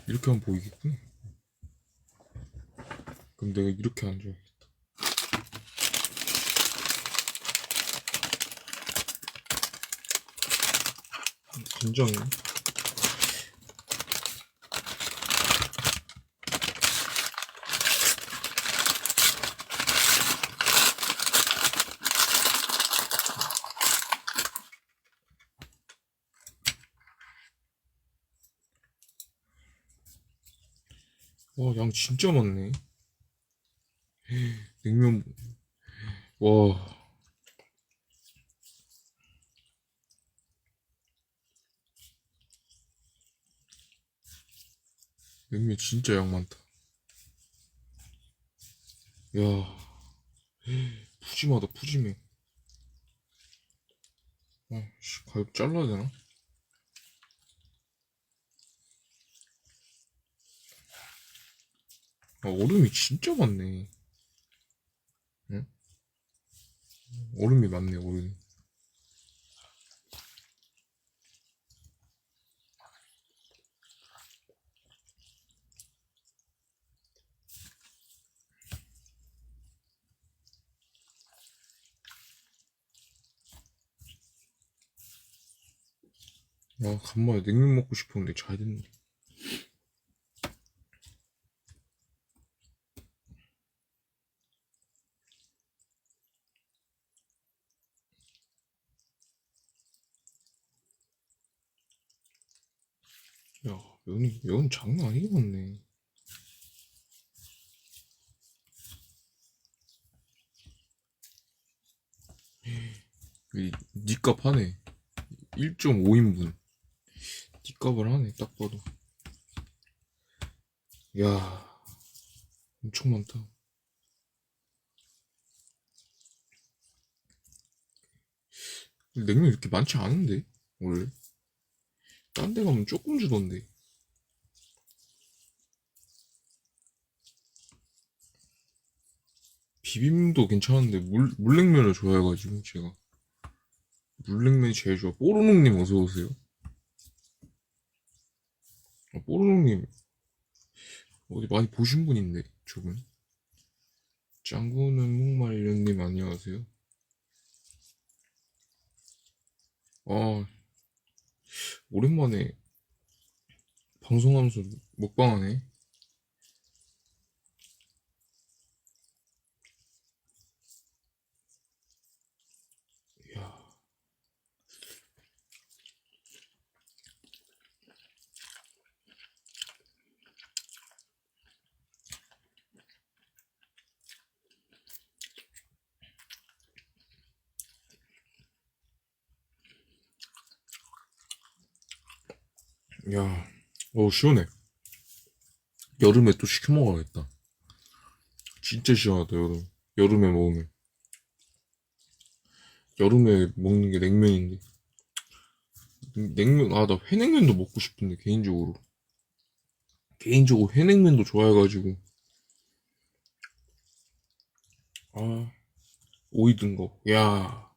이렇게 하면 보이겠구나. 그럼 내가 이렇게 앉아야겠다. 긴장해. 와, 양 진짜 많네. 냉면, 와, 냉면 진짜 양 많다. 야, 푸짐하다, 푸짐해. 씨, 가위 잘라야 되나? 얼음이 진짜 많네. 응? 얼음이 많네, 얼음이. 간만에 냉면 먹고 싶었는데 잘 됐네. 야, 면 장난 아니게 많네. 니값 하네. 1.5인분. 니값을 하네, 딱 봐도. 야, 엄청 많다. 냉면 이렇게 많지 않은데, 원래. 딴 데 가면 조금 주던데. 비빔도 괜찮은데, 물냉면을 좋아해가지고, 제가. 물냉면이 제일 좋아. 뽀로롱님 어서오세요. 뽀로롱님, 어디 많이 보신 분인데, 저분. 짱구는 목말년님 안녕하세요. 아, 오랜만에 방송하면서 먹방하네. 이야, 야, 시원해. 여름에 또 시켜 먹어야겠다. 진짜 시원하다, 여름. 여름에 먹으면. 여름에 먹는 게 냉면인데. 냉면, 나 회냉면도 먹고 싶은데, 개인적으로. 개인적으로 회냉면도 좋아해가지고. 아, 오이 든 거. 야,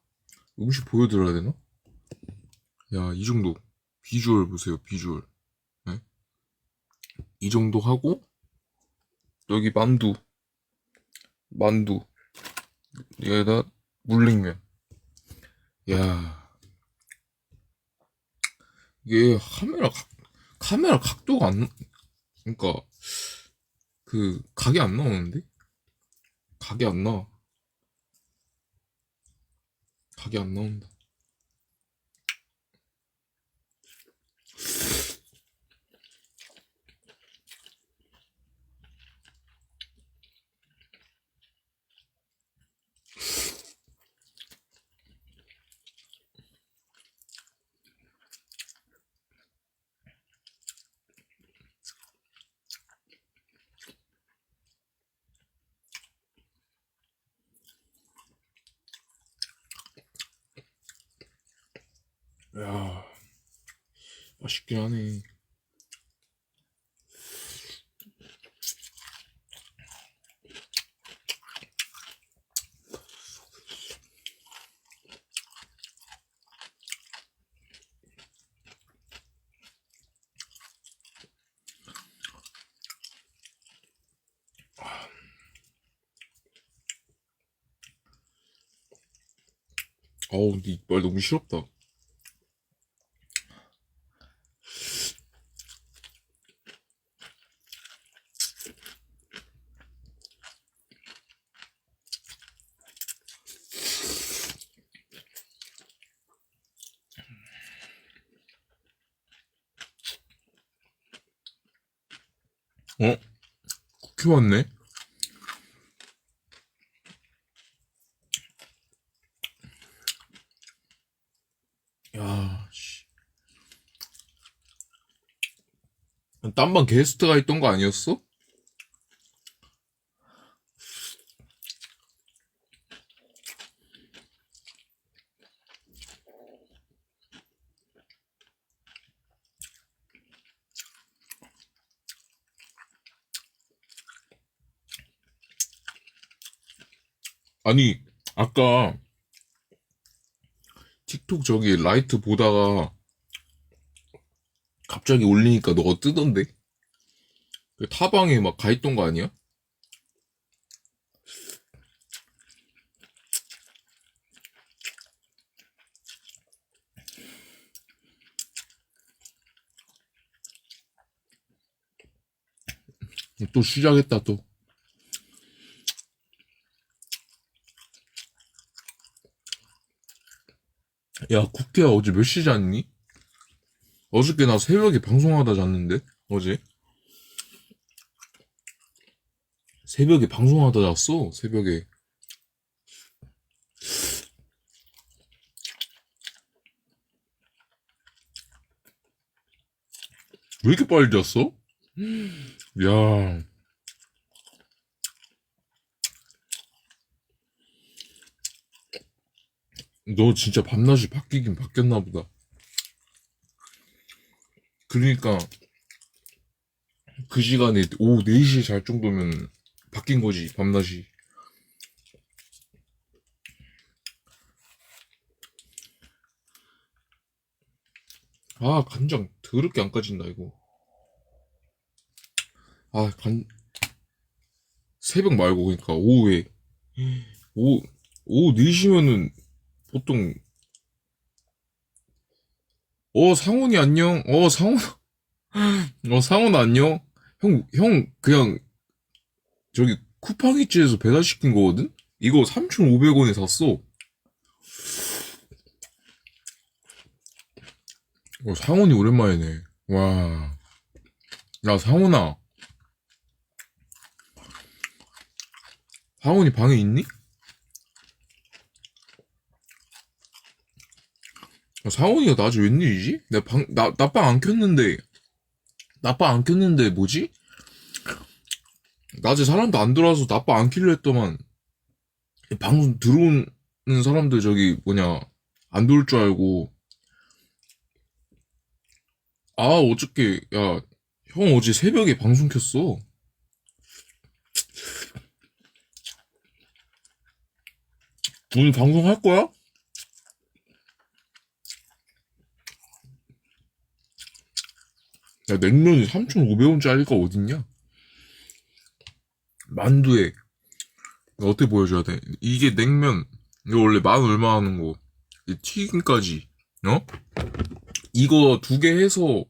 음식 보여드려야 되나? 야, 이 정도. 비주얼 보세요, 비주얼. 네? 이 정도 하고, 여기 만두. 여기다 물냉면. 야, 이게 카메라 각도가 그러니까, 각이 안 나오는데? 각이 안 나와. 각이 안 나온다. 야, 맛있긴 하네. 아우, 근데 이 말 너무 싫었다. 어? 쿠키 왔네? 야, 씨. 딴방 게스트가 있던 거 아니었어? 아니, 아까 틱톡 저기 라이트 보다가 갑자기 올리니까 너가 뜨던데? 그 타방에 막 가있던 거 아니야? 또 시작했다, 또. 야, 국회야, 어제 몇 시 잤니? 어저께 나 새벽에 방송하다 잤는데? 어제? 새벽에 방송하다 잤어, 새벽에. 왜 이렇게 빨리 잤어? 야, 너 진짜 밤낮이 바뀌긴 바뀌었나 보다. 그러니까, 그 시간에 오후 4시에 잘 정도면 바뀐 거지, 밤낮이. 아, 간장 더럽게 안 까진다, 이거. 아, 새벽 말고, 그러니까, 오후에. 오, 오후 4시면은, 보통, 상훈이 안녕? 상훈 안녕? 형, 그냥, 저기, 쿠팡이츠에서 배달시킨 거거든? 이거 3,500원에 샀어. 상훈이 오랜만이네. 와. 야, 상훈아. 상훈이 방에 있니? 상훈이가 낮에 웬일이지? 나방 안 켰는데, 나방 안 켰는데, 뭐지? 낮에 사람도 안 들어와서 나방 안 킬려 했더만, 방송 들어오는 사람들 저기, 뭐냐, 안 들어올 줄 알고, 아, 어저께, 야, 형 어제 새벽에 방송 켰어. 오늘 방송 할 거야? 야, 냉면이 3,500원짜리가 어딨냐? 만두에, 어떻게 보여줘야 돼? 이게 냉면, 이거 원래 만 얼마 하는 거. 이 튀김까지, 어? 이거 2개 해서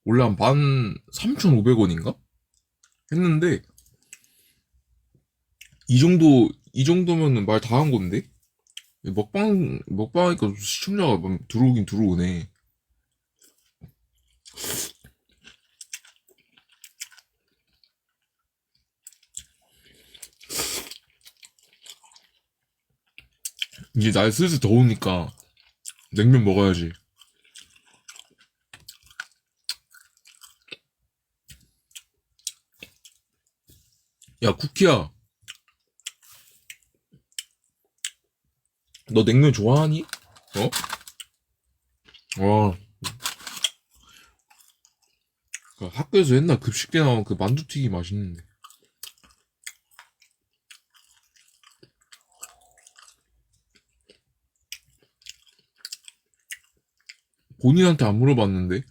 원래 한 13,500원인가? 했는데, 이 정도면은 말 다 한 건데? 먹방하니까 시청자가 들어오긴 들어오네. 이제 날 슬슬 더우니까 냉면 먹어야지. 야, 쿠키야. 너 냉면 좋아하니? 어? 와, 그 학교에서 옛날 급식 때 나온 그 만두튀기 맛있는데. 본인한테 안 물어봤는데.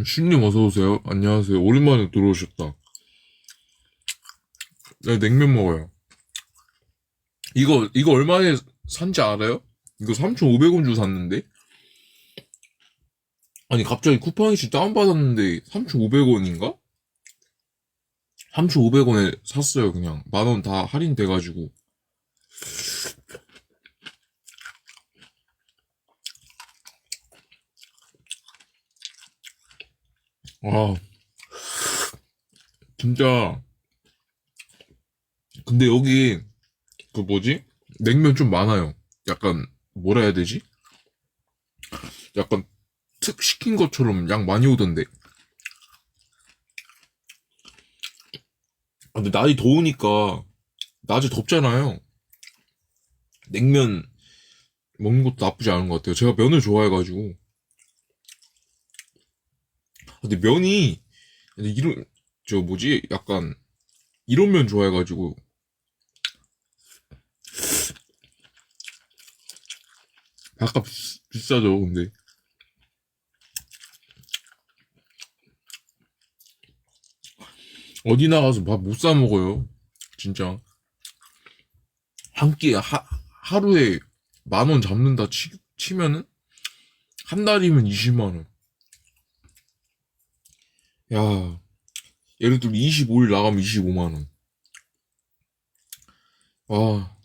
슈님 어서오세요. 안녕하세요. 오랜만에 들어오셨다. 네, 냉면 먹어요. 이거 얼마에 산지 알아요? 이거 3,500원 주고 샀는데? 아니, 갑자기 쿠팡이츠 다운받았는데 3,500원인가? 3,500원에 샀어요, 그냥. 10,000원 다 할인돼가지고. 아, 진짜. 근데 여기, 그 뭐지? 냉면 좀 많아요. 약간, 뭐라 해야 되지? 약간, 특 시킨 것처럼 양 많이 오던데. 아, 근데 날이 더우니까, 낮에 덥잖아요. 냉면 먹는 것도 나쁘지 않은 것 같아요. 제가 면을 좋아해가지고. 근데 면이, 이런, 저 뭐지? 약간, 이런 면 좋아해가지고. 약간 비싸죠, 근데. 어디 나가서 밥 못 사 먹어요. 진짜. 한 끼에, 하루에 10,000원 잡는다 치면은, 한 달이면 20만 원. 야, 예를 들어 25일 나가면 25만 원. 아,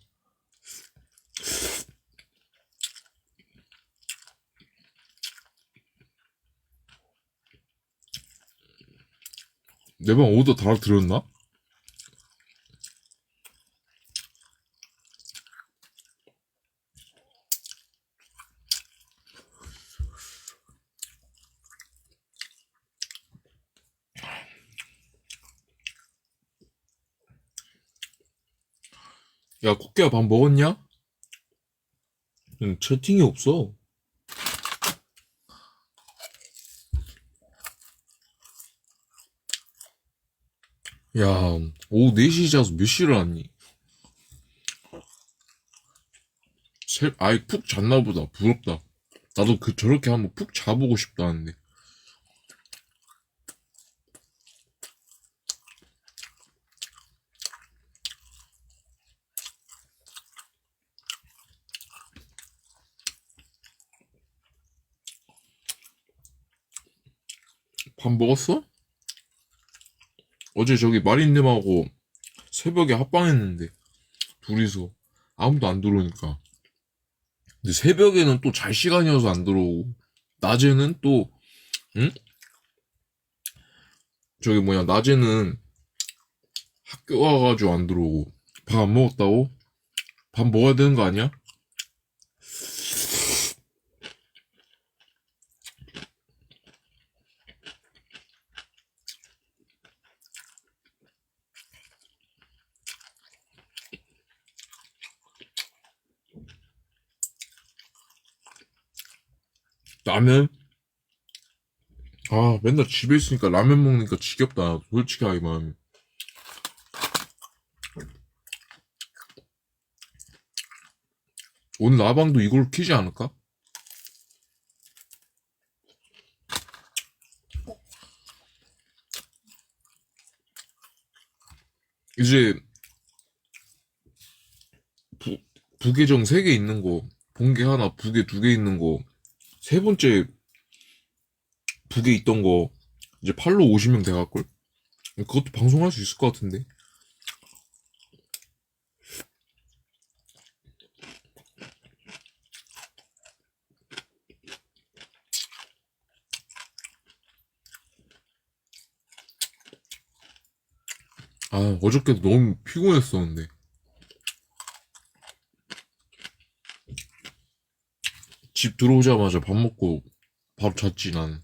내 방 오더 달아들었나? 야, 코끼야 밥 먹었냐? 채팅이 없어. 야, 오후 4시 자서 몇 시를 왔니? 아이, 푹 잤나 보다. 부럽다. 나도 저렇게 한번 푹 자보고 싶다는데. 밥 먹었어? 어제 저기 마린님하고 새벽에 합방했는데, 둘이서. 아무도 안 들어오니까. 근데 새벽에는 또 잘 시간이어서 안 들어오고, 낮에는 또, 응? 저기 뭐냐, 낮에는 학교 와가지고 안 들어오고. 밥 안 먹었다고? 밥 먹어야 되는 거 아니야? 라면? 아, 맨날 집에 있으니까 라면 먹으니까 지겹다. 솔직히 말하면. 오늘 라방도 이걸 키지 않을까? 이제 부, 부계정 3개 있는 거, 본계 하나, 부계 2개 있는 거, 세 번째 부계 있던 거, 이제 팔로 50명 돼갈걸? 그것도 방송할 수 있을 것 같은데. 아, 어저께도 너무 피곤했었는데. 집 들어오자마자 밥 먹고 바로 잤지, 나는.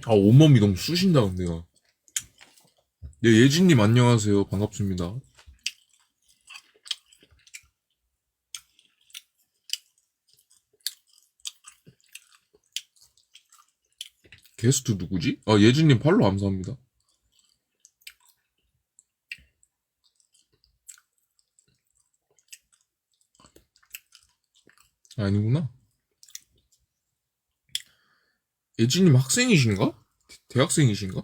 아, 온몸이 너무 쑤신다, 근데 나. 네, 예진님 안녕하세요. 반갑습니다. 게스트 누구지? 아, 예진님 팔로 감사합니다. 아니구나. 예진님 학생이신가? 대학생이신가?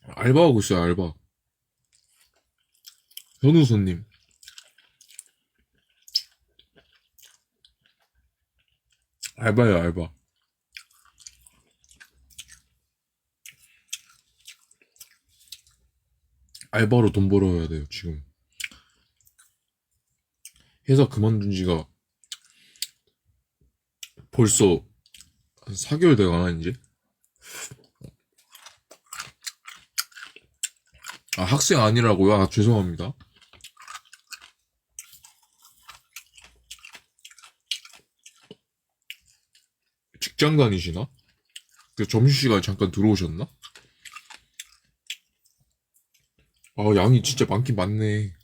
알바하고 있어요, 알바. 변호사님. 알바요, 알바. 알바로 돈 벌어야 돼요, 지금. 회사 그만둔 지가 벌써 한 4개월 돼가나, 이제? 아, 학생 아니라고요? 아, 죄송합니다. 직장 다니시나? 그 점심시간에 잠깐 들어오셨나? 아, 양이 진짜 많긴 많네.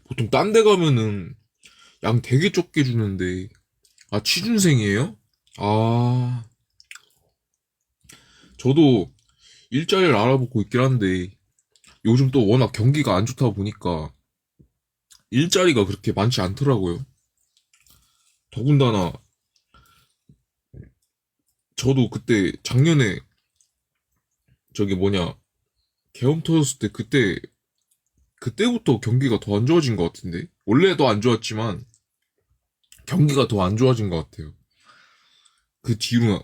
보통 딴 데 가면은 양 되게 적게 주는데. 아, 취준생이에요? 아, 저도 일자리를 알아보고 있긴 한데, 요즘 또 워낙 경기가 안 좋다 보니까 일자리가 그렇게 많지 않더라고요. 더군다나, 저도 그때 작년에 저기 뭐냐, 계엄 터졌을 때 그때부터 경기가 더 안 좋아진 것 같은데? 원래도 안 좋았지만, 경기가 더 안 좋아진 것 같아요. 그 뒤로,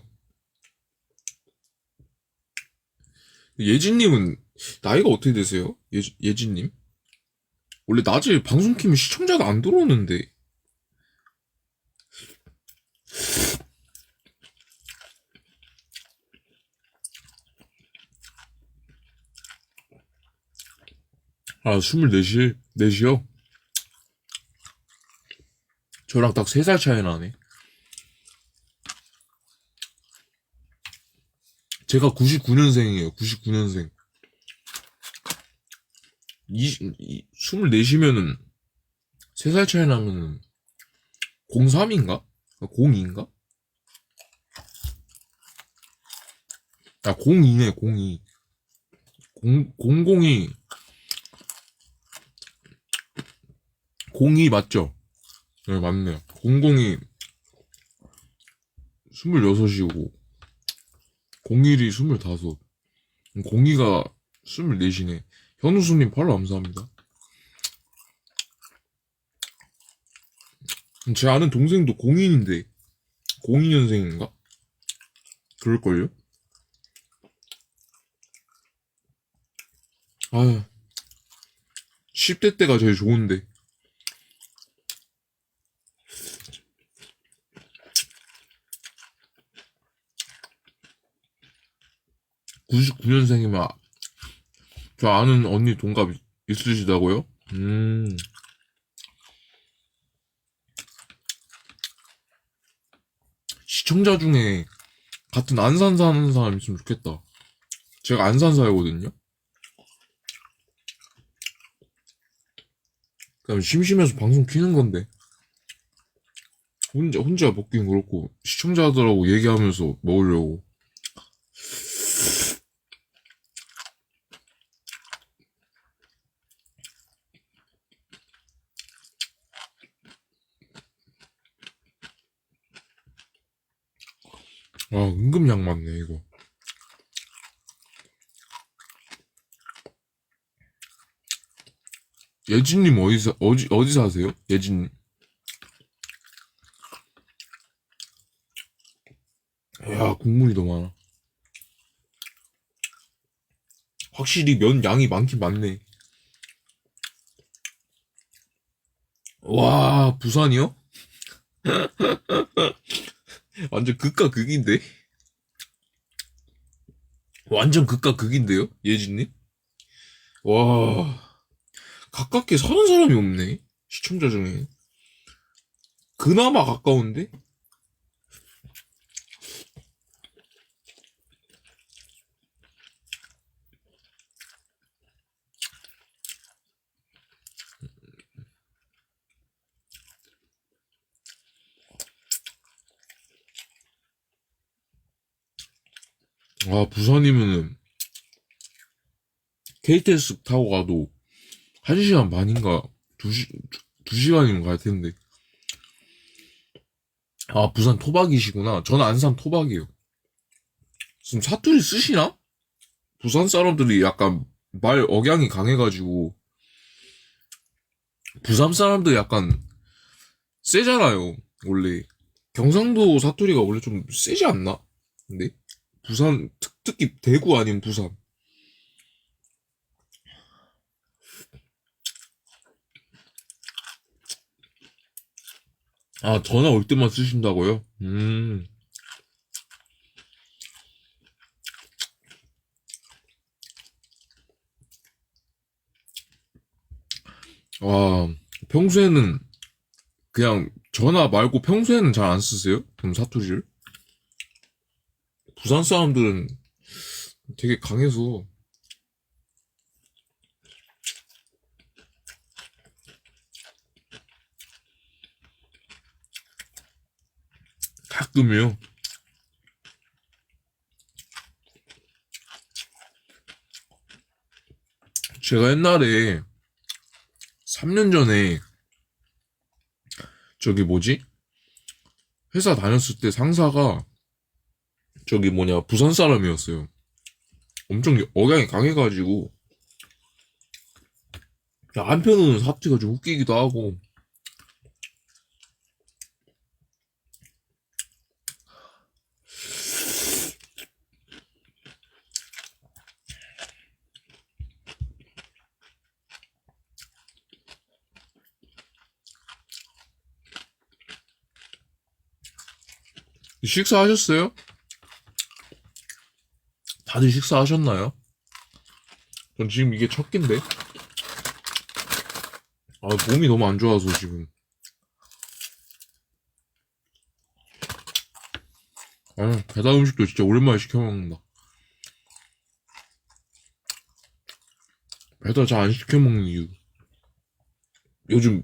예진님은 나이가 어떻게 되세요? 예진님? 원래 낮에 방송 키면 시청자가 안 들어오는데. 아, 24시요? 저랑 딱 3살 차이 나네. 제가 99년생이에요, 99년생. 24시면은, 3살 차이 나면은, 03인가? 02인가? 아, 02네, 02. 00이, 02 맞죠? 네, 맞네요. 00이 26이고, 01이 25. 02가 24시네. 현우수님 팔로 감사합니다. 제 아는 동생도 02인데, 02년생인가? 그럴걸요? 아, 10대 때가 제일 좋은데. 99년생이면, 저 아는 언니 동갑 있으시다고요? 시청자 중에 같은 안산 사는 사람 있으면 좋겠다. 제가 안산 살거든요? 그냥 심심해서 방송 키는 건데. 혼자 먹긴 그렇고, 시청자들하고 얘기하면서 먹으려고. 아, 은근 양 많네, 이거. 예진님 어디 사세요? 예진님. 야, 국물이 더 많아. 확실히 면 양이 많긴 많네. 와, 부산이요? 완전 극과 극인데? 완전 극과 극인데요? 예진님? 와, 가깝게 사는 사람이 없네. 시청자 중에. 그나마 가까운데? 아, 부산이면은 KTX 타고 가도 1시간 반인가 2시간이면 갈 텐데. 아, 부산 토박이시구나. 저는 안산 토박이에요. 지금 사투리 쓰시나? 부산 사람들이 약간 말 억양이 강해가지고, 부산 사람들 약간 세잖아요, 원래. 경상도 사투리가 원래 좀 세지 않나? 근데? 부산, 특히 대구 아니면 부산. 아, 전화 올 때만 쓰신다고요? 와, 평소에는 그냥 전화 말고 평소에는 잘 안 쓰세요? 그럼 사투리를? 부산 사람들은 되게 강해서 가끔요. 제가 옛날에 3년 전에 저기 뭐지? 회사 다녔을 때 상사가 저기 뭐냐 부산 사람이었어요. 엄청 억양이 강해가지고 한편으로는 사투리가 좀 웃기기도 하고 식사하셨어요? 다들 식사하셨나요? 전 지금 이게 첫 끼인데 아 몸이 너무 안 좋아서 지금 아 배달 음식도 진짜 오랜만에 시켜 먹는다. 배달 잘 안 시켜 먹는 이유 요즘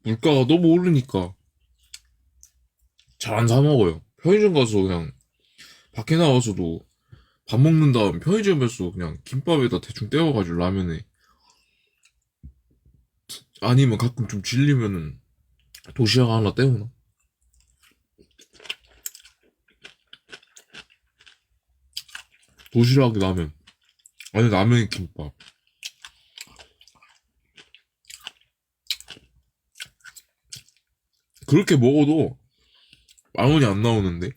물가가 너무 오르니까 잘 안 사 먹어요. 편의점 가서 그냥 밖에 나가서도 밥 먹는 다음 편의점에서 그냥 김밥에다 대충 때워가지고 라면에 아니면 가끔 좀 질리면은 도시락 하나 때우나? 도시락에 라면 아니 라면에 김밥 그렇게 먹어도 10,000원이 안 나오는데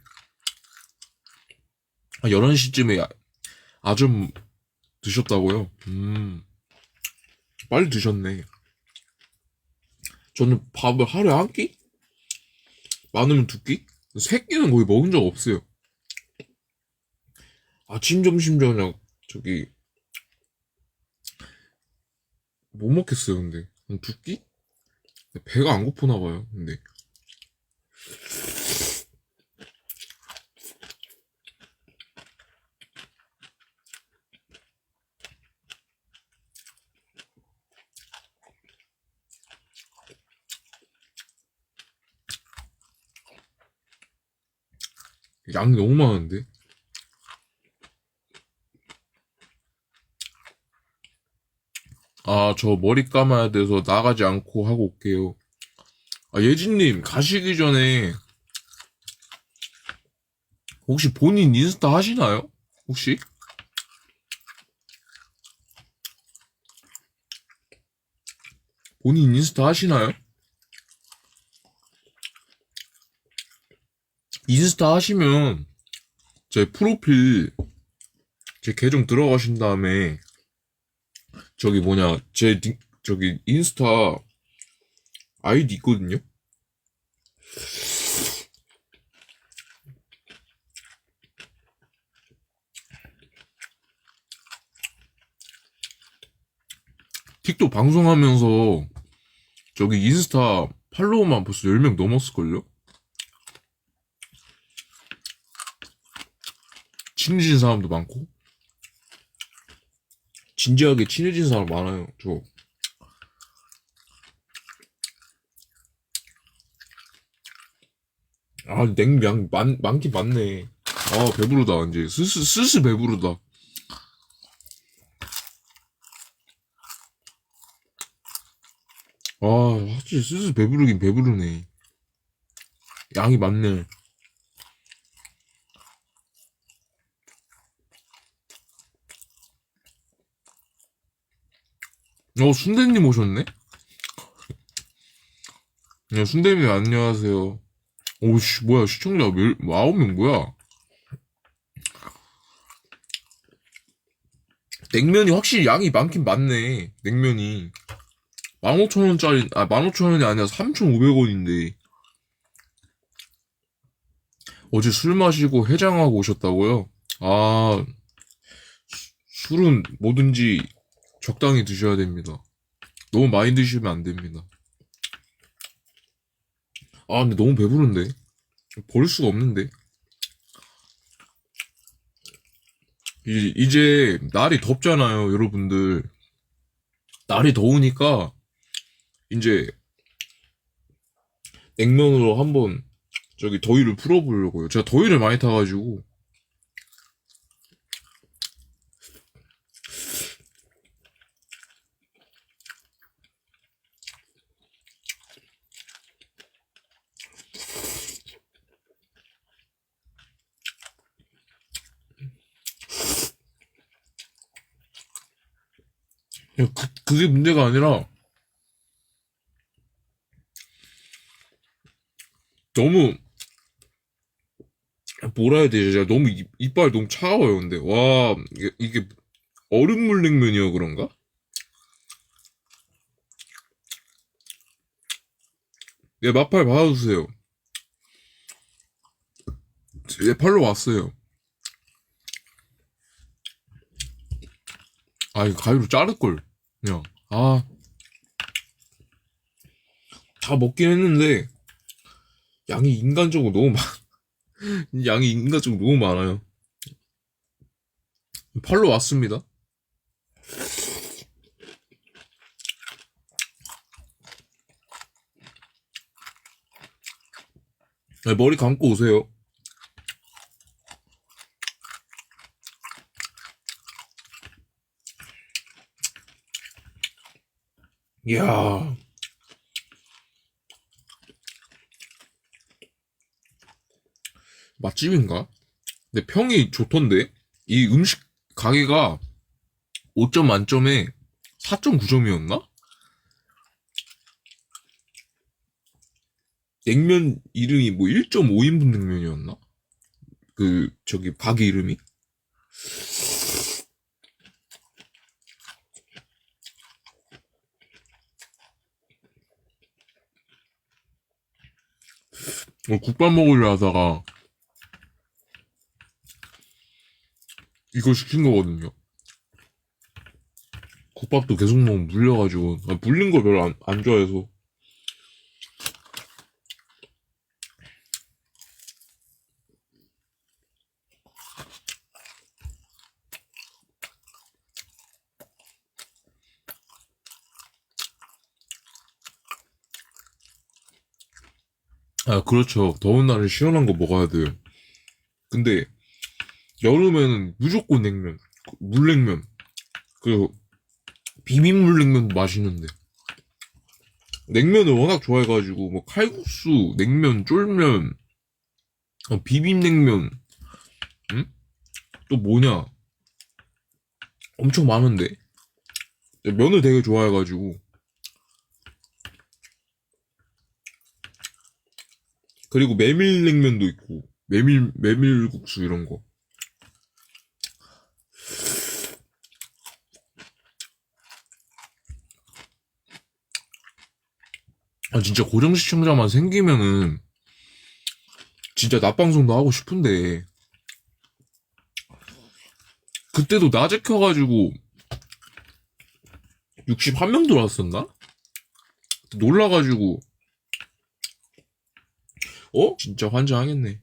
11시쯤에 아좀 드셨다고요? 빨리 드셨네. 저는 밥을 하루에 한 끼? 많으면 두 끼? 세 끼는 거의 먹은 적 없어요. 아침, 점심, 저녁, 저기, 못 먹겠어요, 근데. 한 두 끼? 배가 안 고프나 봐요, 근데. 양이 너무 많은데? 아, 저 머리 감아야 돼서 나가지 않고 하고 올게요. 아, 예진님, 가시기 전에, 혹시 본인 인스타 하시나요? 혹시? 본인 인스타 하시나요? 인스타 하시면, 제 프로필, 제 계정 들어가신 다음에, 저기 뭐냐, 저기 인스타 아이디 있거든요? 틱톡 방송하면서 저기 인스타 팔로워만 벌써 10명 넘었을걸요? 친해진 사람도 많고 진지하게 친해진 사람 많아요. 저 냉면 많긴 많네. 아 배부르다 이제 슬슬 배부르다. 아 확실히 슬슬 배부르긴 배부르네. 양이 많네. 순대님 오셨네? 야, 순대님 안녕하세요. 오씨, 뭐야, 시청자 9명 뭐야? 냉면이 확실히 양이 많긴 많네. 냉면이. 15,000원짜리, 15,000원이 아니라 3,500원인데. 어제 술 마시고 해장하고 오셨다고요? 아, 술은 뭐든지 적당히 드셔야 됩니다. 너무 많이 드시면 안 됩니다. 근데 너무 배부른데? 버릴 수가 없는데? 이제 날이 덥잖아요, 여러분들. 날이 더우니까 이제 냉면으로 한번 저기 더위를 풀어보려고요. 제가 더위를 많이 타가지고. 그게 문제가 아니라 너무 뭐라 해야 되지? 제가 너무 이빨 너무 차가워요. 근데 와 이게 얼음물 냉면이요 그런가? 예, 마팔 받아주세요. 예, 팔로 왔어요. 이거 가위로 자를걸. 그냥. 다 먹긴 했는데, 양이 인간적으로 너무 양이 인간적으로 너무 많아요. 팔로 왔습니다. 네, 머리 감고 오세요. 이야, 맛집인가? 근데 평이 좋던데? 이 음식 가게가 5점 만점에 4.9점이었나? 냉면 이름이 뭐 1.5인분 냉면이었나? 저기 가게 이름이? 국밥 먹으려 하다가 이거 시킨 거거든요. 국밥도 계속 먹으면 물려가지고 물린 걸 별로 안 좋아해서. 그렇죠. 더운 날에 시원한 거 먹어야 돼요. 근데 여름에는 무조건 냉면, 물냉면, 그리고 비빔물냉면도 맛있는데. 냉면을 워낙 좋아해가지고 뭐 칼국수, 냉면, 쫄면, 비빔냉면, 응? 또 뭐냐? 엄청 많은데. 면을 되게 좋아해가지고. 그리고 메밀냉면도 있고, 메밀국수 이런 거. 진짜 고정 시청자만 생기면은 진짜 낮방송도 하고 싶은데 그때도 낮에 켜가지고 61명 들어왔었나? 놀라가지고 진짜 환장하겠네.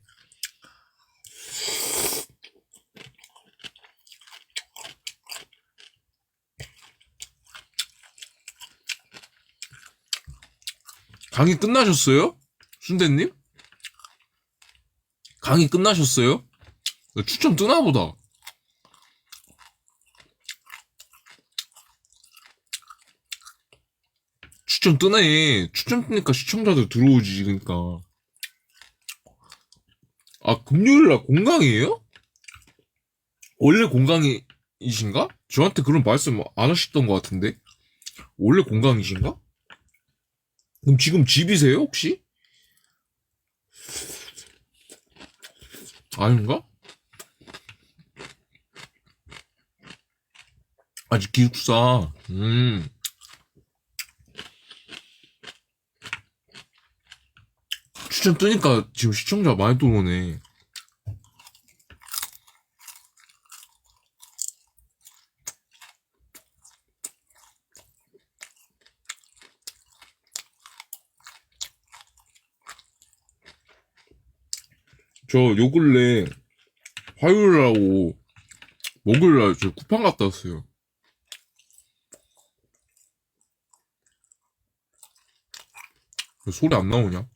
강의 끝나셨어요? 순대님? 강의 끝나셨어요? 추천 뜨나보다. 추천 뜨네. 추천 뜨니까 시청자들 들어오지, 그니까. 아, 금요일날 공강이에요? 원래 공강이신가? 저한테 그런 말씀 안 하셨던 것 같은데? 원래 공강이신가? 그럼 지금 집이세요, 혹시? 아닌가? 아직 기숙사. 추천 뜨니까 지금 시청자 많이 들어오네. 저 요 근래 화요일하고 목요일날 저 쿠팡 갔다 왔어요. 소리 안 나오냐?